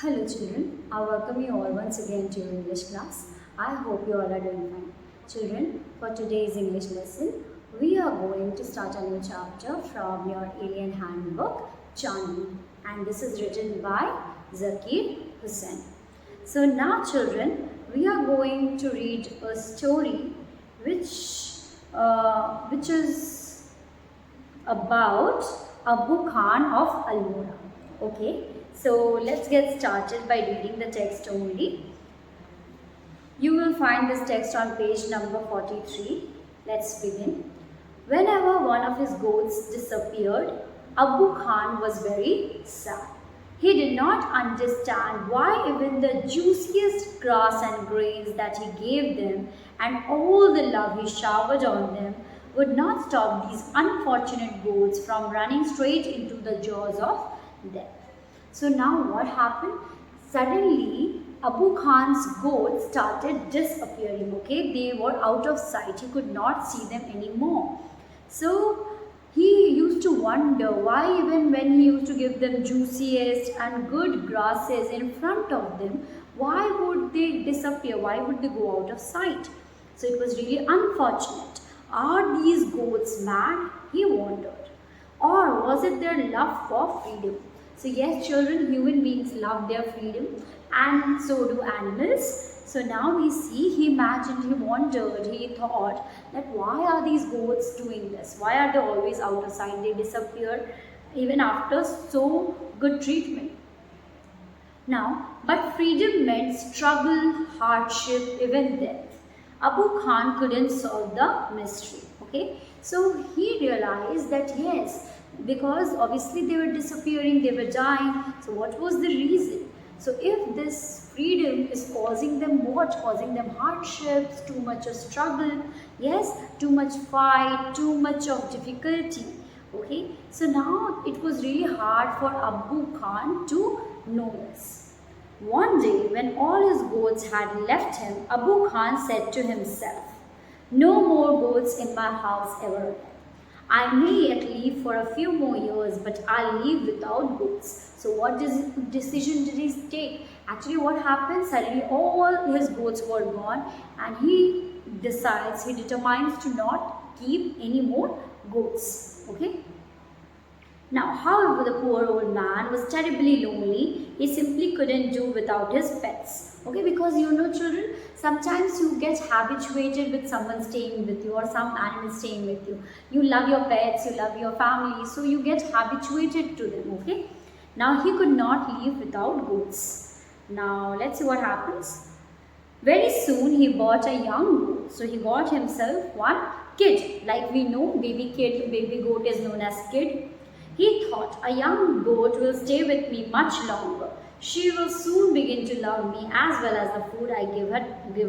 Hello children, I welcome you all once again to your English class. I hope you all are doing fine. Children, for today's English lesson, we are going to start a new chapter from your alien handbook, Chandni. And this is written by Zakir Hussain. So now children, we are going to read a story which is about Abu Khan of Almora. Okay, so let's get started by reading the text only. You will find this text on page number 43. Let's begin. Whenever one of his goats disappeared, Abu Khan was very sad. He did not understand why even the juiciest grass and grains that he gave them and all the love he showered on them would not stop these unfortunate goats from running straight into the jaws of death. So now what happened? Suddenly Abu Khan's goats started disappearing. Okay, they were out of sight. He could not see them anymore. So he used to wonder why even when he used to give them juiciest and good grasses in front of them, why would they disappear? Why would they go out of sight? So it was really unfortunate. Are these goats mad? He wondered. Or was it their love for freedom? So yes, children, human beings love their freedom and so do animals. So now we see, he imagined, he wondered, he thought that why are these goats doing this? Why are they always out of sight? They disappear even after so good treatment. Now, but freedom meant struggle, hardship, even death. Abu Khan couldn't solve the mystery. Okay, so he realized that yes, because obviously they were disappearing, they were dying. So what was the reason? So if this freedom is causing them what? Causing them hardships, too much of struggle, yes, too much fight, too much of difficulty. Okay, so now it was really hard for Abu Khan to know this. One day when all his goats had left him, Abu Khan said to himself, "No more goats in my house ever again. I may yet live for a few more years, but I'll live without goats." So what decision did he take? Actually what happened? Suddenly all his goats were gone and he determines to not keep any more goats. Okay. Now, however, the poor old man was terribly lonely. He simply couldn't do without his pets. Okay, because you know children, sometimes you get habituated with someone staying with you or some animal staying with you. You love your pets, you love your family, so you get habituated to them. Okay. Now, he could not live without goats. Now, let's see what happens. Very soon, he bought a young goat. So, he got himself one kid. Like we know, baby goat is known as kid. He thought, a young goat will stay with me much longer. She will soon begin to love me as well as the food I give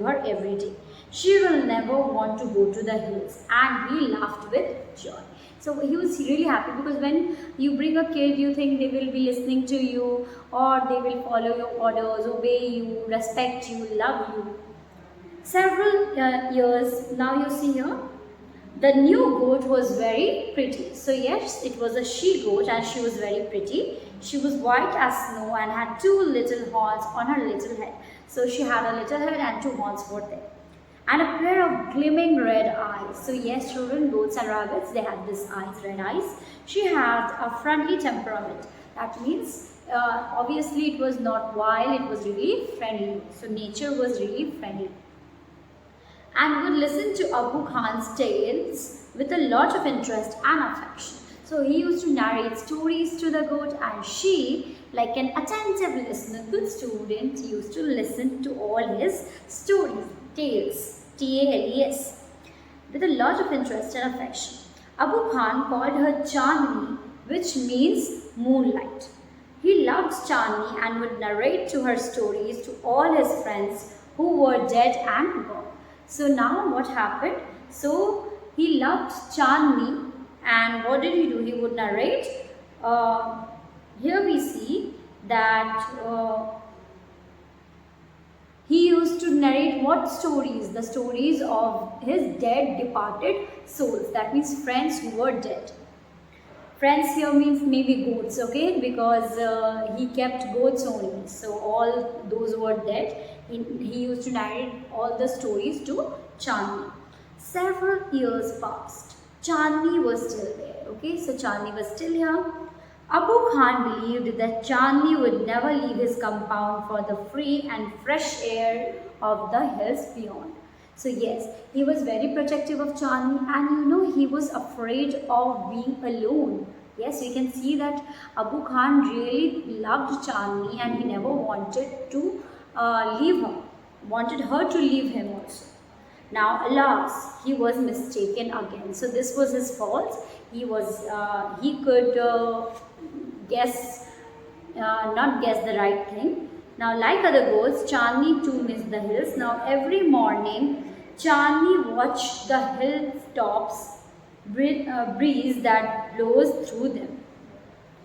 her every day. She will never want to go to the hills. And he laughed with joy. So he was really happy because when you bring a kid, you think they will be listening to you or they will follow your orders, obey you, respect you, love you. Several years, now you see here, the new goat was very pretty. So yes, it was a she goat and she was very pretty. She was white as snow and had two little horns on her little head. So she had a little head and two horns were there. And a pair of gleaming red eyes. So yes, children, goats and rabbits, they had these eyes, red eyes. She had a friendly temperament. That means, obviously it was not wild, it was really friendly. So nature was really friendly. And would listen to Abu Khan's tales with a lot of interest and affection. So he used to narrate stories to the goat and she, like an attentive listener, good student, used to listen to all his stories, tales, T-A-L-E-S, with a lot of interest and affection. Abu Khan called her Chandni, which means moonlight. He loved Chandni and would narrate to her stories to all his friends who were dead and gone. So now what happened? So he loved Chandni and what did he do? He would narrate. Here we see that he used to narrate what stories? The stories of his dead departed souls. That means friends who were dead. Friends here means maybe goats, okay, because he kept goats only. So all those were dead. He used to narrate all the stories to Chandni. Several years passed. Chandni was still there, okay, so Chandni was still here. Abu Khan believed that Chandni would never leave his compound for the free and fresh air of the hills beyond. So yes, he was very protective of Chandni, and he was afraid of being alone. Yes, we can see that Abu Khan really loved Chandni and he never wanted to leave her, wanted her to leave him also. Now, alas, he was mistaken again. So this was his fault. He could guess, not guess the right thing. Now, like other goats, Chandni too missed the hills. Now, every morning, Chandni watched the hilltops breeze that blows through them.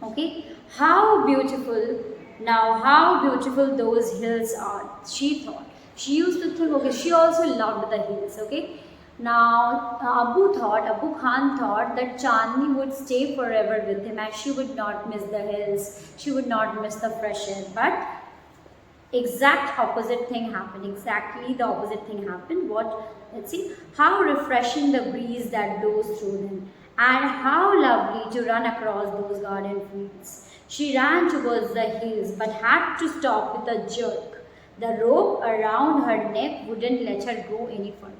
Okay, how beautiful, now how beautiful those hills are, she thought. She used to think, okay, she also loved the hills, okay. Now Abu Khan thought that Chandni would stay forever with him and she would not miss the hills, she would not miss the fresh air. But exact opposite thing happened. Exactly the opposite thing happened. What? Let's see. How refreshing the breeze that blows through them, and how lovely to run across those garden fields. She ran towards the hills but had to stop with a jerk. The rope around her neck wouldn't let her go any further.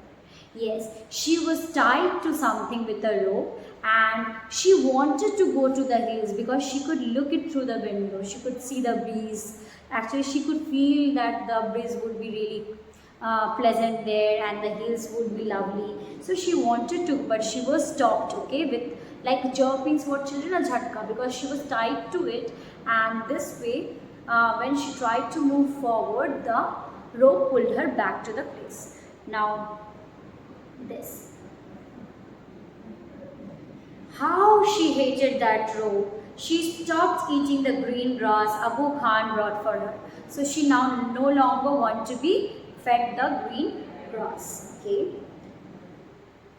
Yes, she was tied to something with a rope and she wanted to go to the hills because she could look it through the window. She could see the breeze. Actually, she could feel that the breeze would be really pleasant there and the hills would be lovely. So she wanted to, but she was stopped, okay, with like jerk means what children, a jhatka, because she was tied to it, and this way when she tried to move forward, the rope pulled her back to the place. Now this. How she hated that rope. She stopped eating the green grass Abu Khan brought for her. So she now no longer wanted to be fed the green grass. Okay.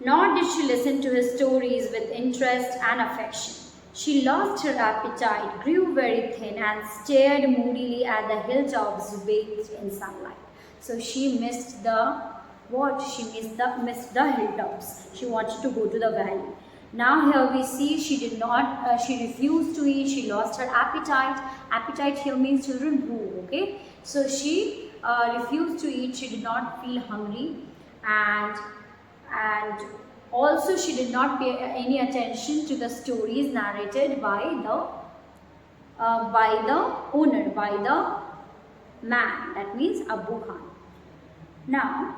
Nor did she listen to his stories with interest and affection. She lost her appetite, grew very thin, and stared moodily at the hilltops bathed in sunlight. So she missed the what? She missed the hilltops. She wanted to go to the valley. Now here we see she did not, she refused to eat, she lost her appetite. Appetite here means children who, okay. So she refused to eat, she did not feel hungry, and also she did not pay any attention to the stories narrated by the owner, by the man, that means Abu Khan. Now,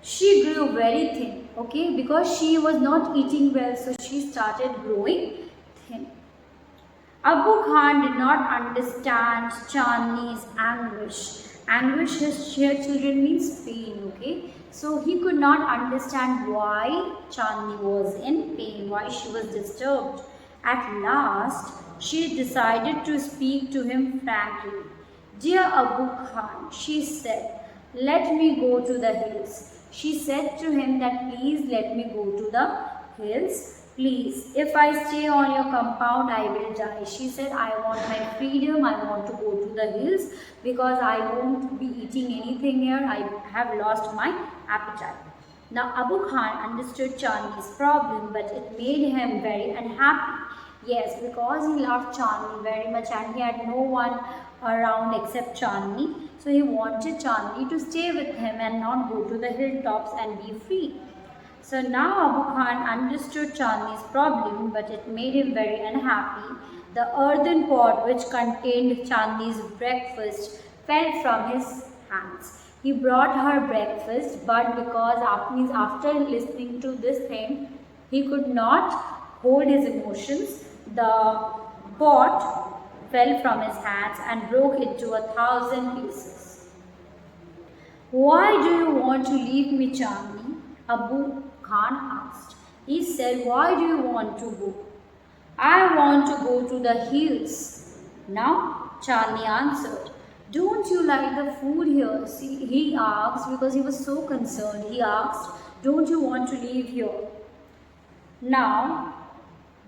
she grew very thin, okay, because she was not eating well, so she started growing thin. Abu Khan did not understand Chandni's anguish. Anguish here, children, means pain, okay. So he could not understand why Chandni was in pain, why she was disturbed. At last, she decided to speak to him frankly. Dear Abu Khan, she said, let me go to the hills. She said to him that please let me go to the hills. Please, if I stay on your compound, I will die. She said, I want my freedom, I want to go to the hills because I won't be eating anything here. I have lost my appetite. Now, Abu Khan understood Chandni's problem, but it made him very unhappy. Yes, because he loved Chandni very much and he had no one around except Chandni. So he wanted Chandni to stay with him and not go to the hilltops and be free. So now Abu Khan understood Chandni's problem, but it made him very unhappy. The earthen pot which contained Chandni's breakfast fell from his hands. He brought her breakfast, but because after listening to this thing, he could not hold his emotions. The pot fell from his hands and broke into 1,000 pieces. Why do you want to leave me, Chandni? Abu Khan asked. He said, why do you want to go? I want to go to the hills. Now, Chandni answered, don't you like the food here? See, he asked because he was so concerned. He asked, don't you want to leave here? Now,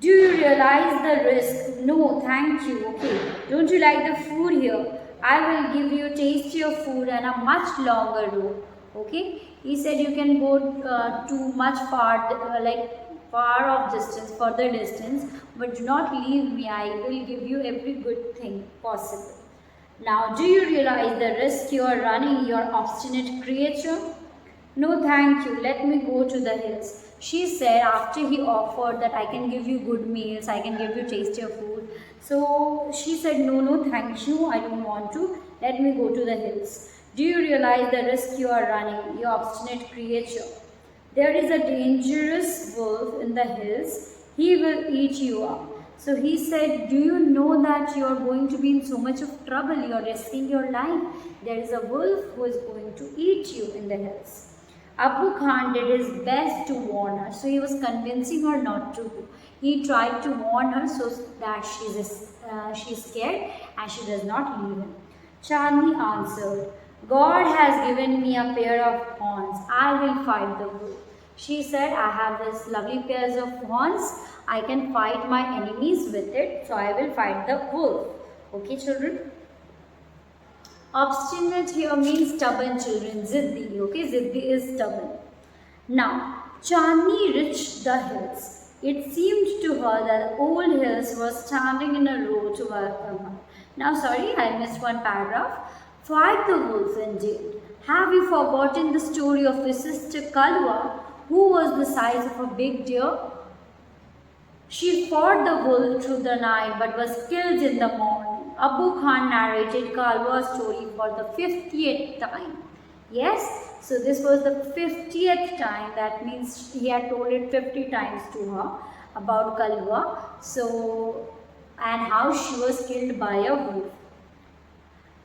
Do you realize the risk? No, thank you. Okay. Don't you like the food here? I will give you tastier food and a much longer road. Okay. He said you can go to much far off distance, further distance, but do not leave me. I will give you every good thing possible. Now, do you realize the risk you are running, your obstinate creature? No, thank you. Let me go to the hills. She said after he offered that I can give you good meals, I can give you tastier food. So she said, no, thank you. I don't want to. Let me go to the hills. Do you realize the risk you are running, you obstinate creature? There is a dangerous wolf in the hills. He will eat you up. So he said, do you know that you are going to be in so much of trouble? You are risking your life. There is a wolf who is going to eat you in the hills. Abu Khan did his best to warn her. So he was convincing her not to go. He tried to warn her so that she's scared and she does not leave him. Chandni answered, God has given me a pair of horns. I will fight the wolf. She said, I have this lovely pairs of horns. I can fight my enemies with it. So I will fight the wolf. Okay, children? Obstinate here means stubborn children. Ziddi. Okay, Ziddi is stubborn. Now, Chandni reached the hills. It seemed to her that the old hills were standing in a row to welcome her. Now, sorry, I missed one paragraph. Fight the wolf indeed. Have you forgotten the story of the sister Kalwa, who was the size of a big deer? She fought the wolf through the night but was killed in the morning. Abu Khan narrated Kalwa's story for the 50th time. Yes, so this was the 50th time. That means he had told it 50 times to her about Kalwa. So, and how she was killed by a wolf.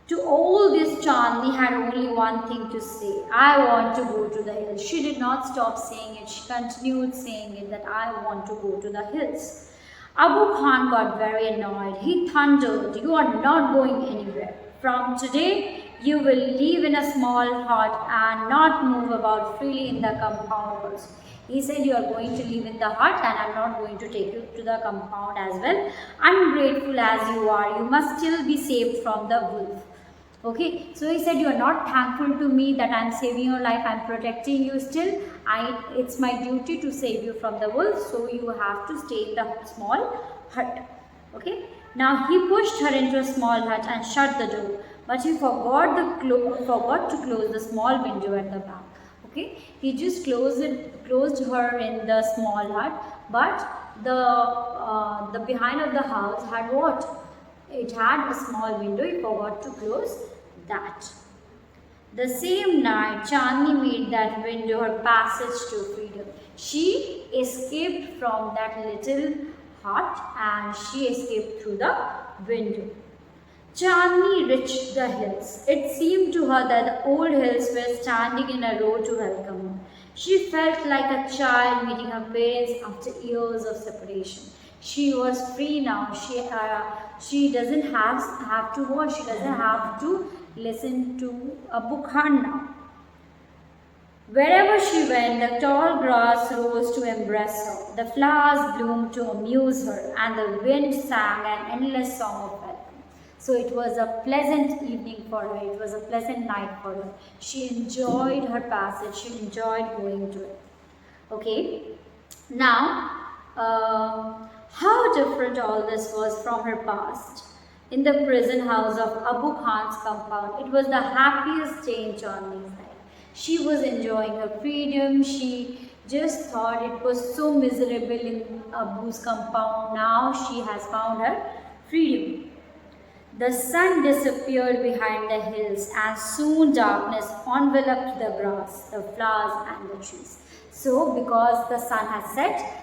To all this, Chandni had only one thing to say. I want to go to the hills. She did not stop saying it. She continued saying it, that I want to go to the hills. Abu Khan got very annoyed. He thundered, you are not going anywhere. From today, you will live in a small hut and not move about freely in the compound also. He said, you are going to live in the hut and I am not going to take you to the compound as well. Ungrateful as you are, you must still be saved from the wolf. Okay, so he said, you are not thankful to me that I am saving your life, I am protecting you still. It's my duty to save you from the wolf, so you have to stay in the small hut. Okay, now he pushed her into a small hut and shut the door, but he forgot to close the small window at the back. Okay, he just closed her in the small hut, but the behind of the house had what? It had a small window. He forgot to close that. The same night, Chandni made that window her passage to freedom. She escaped from that little hut and she escaped through the window. Chandni reached the hills. It seemed to her that the old hills were standing in a row to welcome her. She felt like a child meeting her parents after years of separation. She was free now. She doesn't have to watch. She doesn't have to listen to Abu Khan now. Wherever she went, the tall grass rose to embrace her. The flowers bloomed to amuse her, and the wind sang an endless song of welcome. So it was a pleasant evening for her. It was a pleasant night for her. She enjoyed her passage. She enjoyed going to it. Okay. Now, how different all this was from her past. In the prison house of Abu Khan's compound, it was the happiest day in Chandni's life. She was enjoying her freedom. She just thought it was so miserable in Abu's compound. Now she has found her freedom. The sun disappeared behind the hills and soon darkness enveloped the grass, the flowers and the trees. So because the sun has set,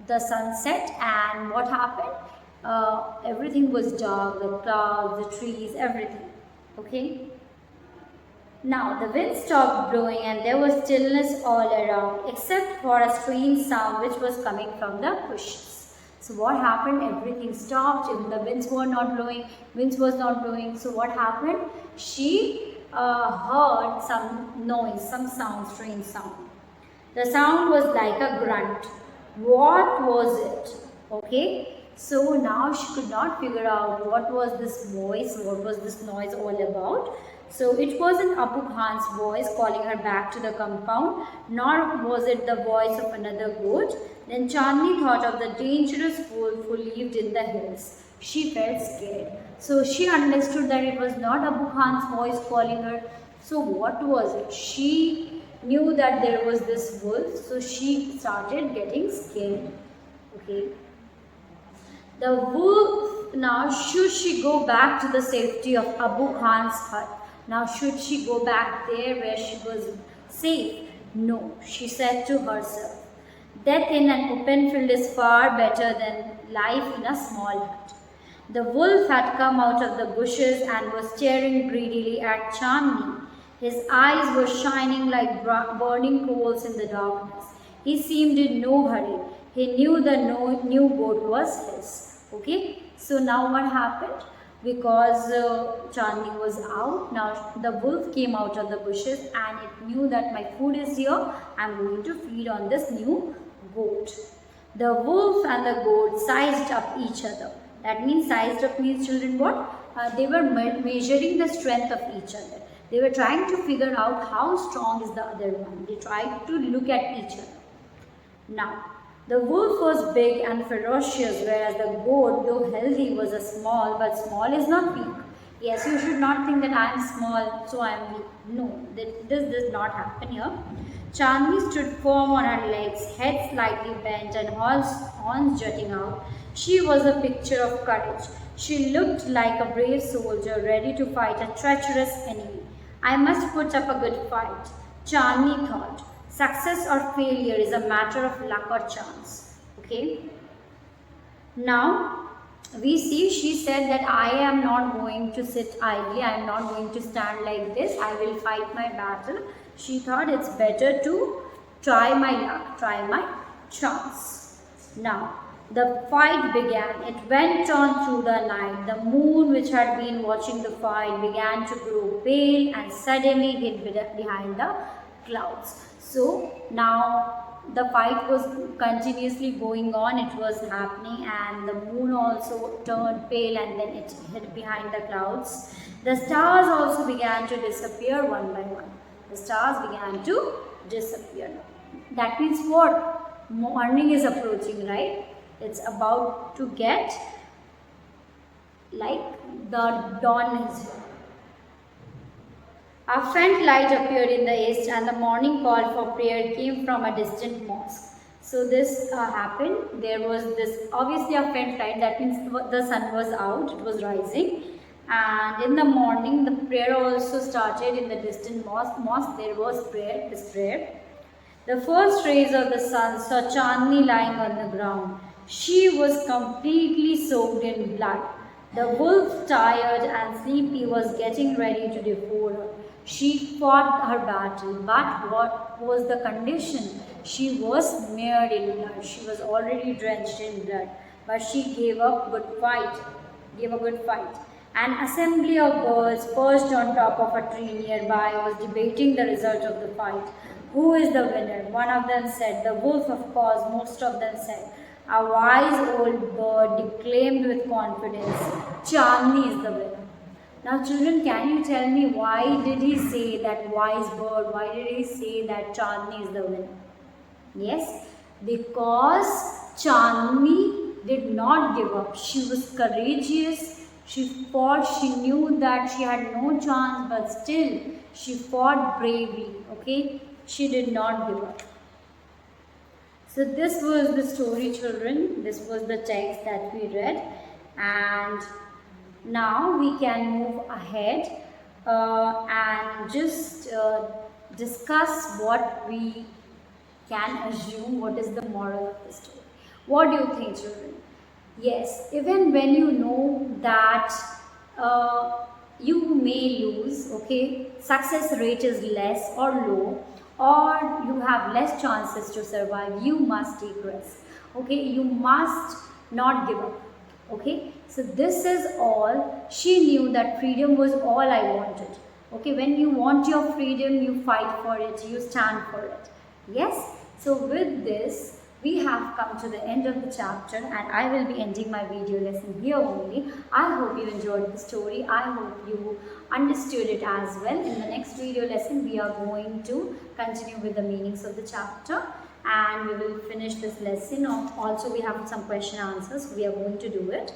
the sun set, and what happened? Everything was dark, the clouds, the trees, everything. Okay? Now the wind stopped blowing and there was stillness all around except for a strange sound which was coming from the bushes. So what happened? Everything stopped. Even the winds were not blowing. Winds was not blowing. So what happened? She heard some noise, some sound, strange sound. The sound was like a grunt. What was it? Okay, so now she could not figure out what was this voice, what was this noise all about. So it wasn't Abu Khan's voice calling her back to the compound, nor was it the voice of another goat. Then Chandni thought of the dangerous wolf who lived in the hills. She felt scared. So she understood that it was not Abu Khan's voice calling her. So what was it? She knew that there was this wolf, so she started getting scared. Okay. The wolf, now should she go back to the safety of Abu Khan's hut? Now should she go back there where she was safe? No, she said to herself. Death in an open field is far better than life in a small hut. The wolf had come out of the bushes and was staring greedily at Chandni. His eyes were shining like burning coals in the darkness. He seemed in no hurry. He knew the new goat was his. Okay, so now what happened? Because Chandni was out, now the wolf came out of the bushes and it knew that my food is here. I'm going to feed on this new goat. The wolf and the goat sized up each other. That means sized up means, children, what? They were measuring the strength of each other. They were trying to figure out how strong is the other one. They tried to look at each other. Now, the wolf was big and ferocious, whereas the goat, though healthy, was a small, but small is not weak. Yes, you should not think that I am small, so I am weak. No, this does not happen here. Chandni stood firm on her legs, head slightly bent and horns jutting out. She was a picture of courage. She looked like a brave soldier ready to fight a treacherous enemy. I must put up a good fight, Chandni thought. Success or failure is a matter of luck or chance. Okay. Now, we see she said that I am not going to sit idly. I am not going to stand like this. I will fight my battle. She thought it's better to try my luck, try my chance. Now, the fight began. It went on through the night. The moon, which had been watching the fight, began to grow pale and suddenly hid behind the clouds. So now the fight was continuously going on, it was happening, and the moon also turned pale and then it hid behind the clouds. The stars also began to disappear one by one. The stars began to disappear. That means what? Morning is approaching, right? It's about to get like the dawn is here. A faint light appeared in the east and the morning call for prayer came from a distant mosque. So this happened. There was this obviously a faint light, that means the sun was out, it was rising. And in the morning the prayer also started in the distant mosque. There was this prayer. The first rays of the sun saw Chandni lying on the ground. She was completely soaked in blood. The wolf, tired and sleepy, was getting ready to devour her. She fought her battle, but what was the condition? She was smeared in blood. She was already drenched in blood, but she gave a good fight. An assembly of birds perched on top of a tree nearby was debating the result of the fight. Who is the winner? One of them said. The wolf, of course, most of them said. A wise old bird declaimed with confidence, Chandni is the winner. Now children, can you tell me why did he say that wise bird? Why did he say that Chandni is the winner? Yes, because Chandni did not give up. She was courageous. She fought. She knew that she had no chance, but still she fought bravely. Okay, she did not give up. So this was the story, children. This was the text that we read, and now we can move ahead and just discuss what we can assume, what is the moral of the story. What do you think, children? Yes, even when you know that you may lose, okay, success rate is less or low, or you have less chances to survive, you must take risks. Okay, you must not give up. Okay, so this is all. She knew that freedom was all I wanted. Okay, when you want your freedom, you fight for it, you stand for it. Yes, so with this, we have come to the end of the chapter and I will be ending my video lesson here only. I hope you enjoyed the story. I hope you understood it as well. In the next video lesson, we are going to continue with the meanings of the chapter and we will finish this lesson. Also, we have some question answers. We are going to do it.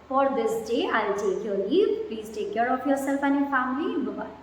For this day, I'll take your leave. Please take care of yourself and your family. Bye-bye.